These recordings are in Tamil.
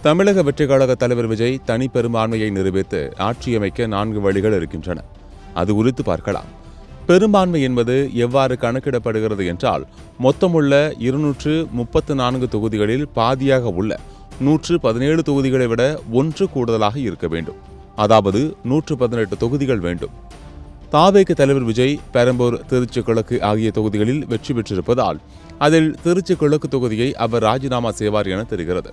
தமிழக வெற்றிக்கழக தலைவர் விஜய் தனி பெரும்பான்மையை நிரூபித்து ஆட்சியமைக்க 4 வழிகள் இருக்கின்றன. அது குறித்து பார்க்கலாம். பெரும்பான்மை என்பது எவ்வாறு கணக்கிடப்படுகிறது என்றால், மொத்தமுள்ள 234 தொகுதிகளில் பாதியாக உள்ள 117 தொகுதிகளை விட 1 கூடுதலாக இருக்க வேண்டும். அதாவது 118 தொகுதிகள் வேண்டும். தாவேக தலைவர் விஜய் பெரம்பூர், திருச்சி கிழக்கு ஆகிய தொகுதிகளில் வெற்றி பெற்றிருப்பதால் அதில் திருச்சி கிழக்கு தொகுதியை அவர் ராஜினாமா செய்வார் என தெரிகிறது.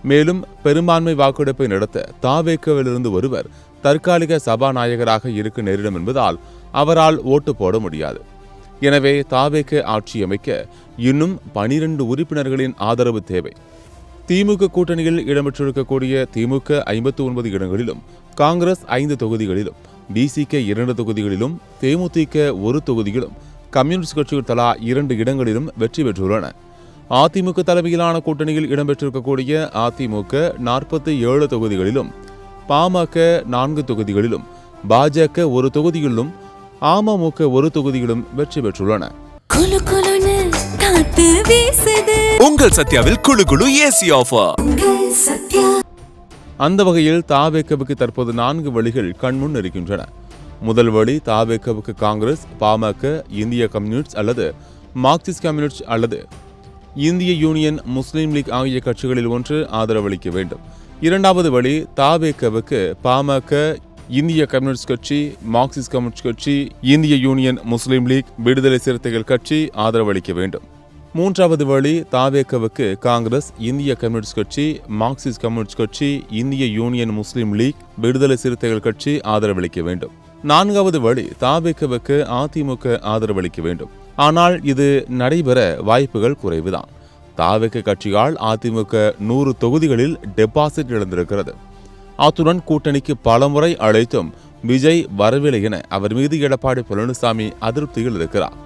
மேலும் பெரும்பான்மை வாக்கெடுப்பை நடத்த தாவேகவிலிருந்து ஒருவர் தற்காலிக சபாநாயகராக இருக்க நேரிடும் என்பதால் அவரால் ஓட்டு போட முடியாது. எனவே தாவேக ஆட்சி அமைக்க இன்னும் 12 உறுப்பினர்களின் ஆதரவு தேவை. திமுக கூட்டணியில் இடம்பெற்றிருக்கக்கூடிய திமுக 59 இடங்களிலும், காங்கிரஸ் 5 தொகுதிகளிலும், பிசிக 2 தொகுதிகளிலும், தேமுதிக 1 தொகுதியிலும், கம்யூனிஸ்ட் கட்சிகள் தலா 2 இடங்களிலும் வெற்றி பெற்றுள்ளன. அதிமுக தலைமையிலான கூட்டணியில் இடம்பெற்றிருக்கக்கூடிய அதிமுக 47 தொகுதிகளிலும், பாமக 4 தொகுதிகளிலும், பாஜக 1 தொகுதியிலும், அமமுக 1 தொகுதியிலும் வெற்றி பெற்றுள்ளன. உங்கள் சத்யாவில் குளு குளு ஏசி ஆஃபர். அந்த வகையில் தாவேகவுக்கு தற்போது 4 வழிகள் கண்முன் இருக்கின்றன. முதல் வழி, தாவேகவுக்கு காங்கிரஸ், பாமக, இந்திய கம்யூனிஸ்ட் அல்லது மார்க்சிஸ்ட் கம்யூனிஸ்ட் அல்லது இந்திய யூனியன் முஸ்லீம் லீக் ஆகிய கட்சிகளில் ஒன்று ஆதரவளிக்க வேண்டும். இரண்டாவது வழி, தாவேகவுக்கு பாமக, இந்திய கம்யூனிஸ்ட் கட்சி, மார்க்சிஸ்ட் கம்யூனிஸ்ட் கட்சி, இந்திய யூனியன் முஸ்லீம் லீக், விடுதலை சிறுத்தைகள் கட்சி ஆதரவளிக்க வேண்டும். மூன்றாவது வழி, தாவேகவுக்கு காங்கிரஸ், இந்திய கம்யூனிஸ்ட் கட்சி, மார்க்சிஸ்ட் கம்யூனிஸ்ட் கட்சி, இந்திய யூனியன் முஸ்லீம் லீக், விடுதலை சிறுத்தைகள் கட்சி ஆதரவளிக்க வேண்டும். நான்காவது வழி, தாவேகவுக்கு அதிமுக ஆதரவளிக்க வேண்டும். ஆனால் இது நடைபெற வாய்ப்புகள் குறைவுதான். தாவேக கட்சியால் அதிமுக 100 தொகுதிகளில் டெபாசிட் இழந்திருக்கிறது. அத்துடன் கூட்டணிக்கு பலமுறை அழைத்தும் விஜய் வரவில்லை என அவர் மீது எடப்பாடி பழனிசாமி அதிருப்தியில் இருக்கிறார்.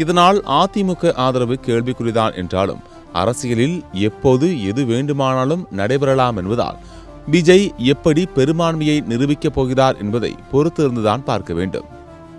இதனால் அதிமுக ஆதரவு கேள்விக்குறிதான் என்றாலும் அரசியலில் எப்போது எது வேண்டுமானாலும் நடைபெறலாம் என்பதால் விஜய் எப்படி பெரும்பான்மையை நிரூபிக்கப் போகிறார் என்பதை பொறுத்திருந்துதான் பார்க்க வேண்டும்.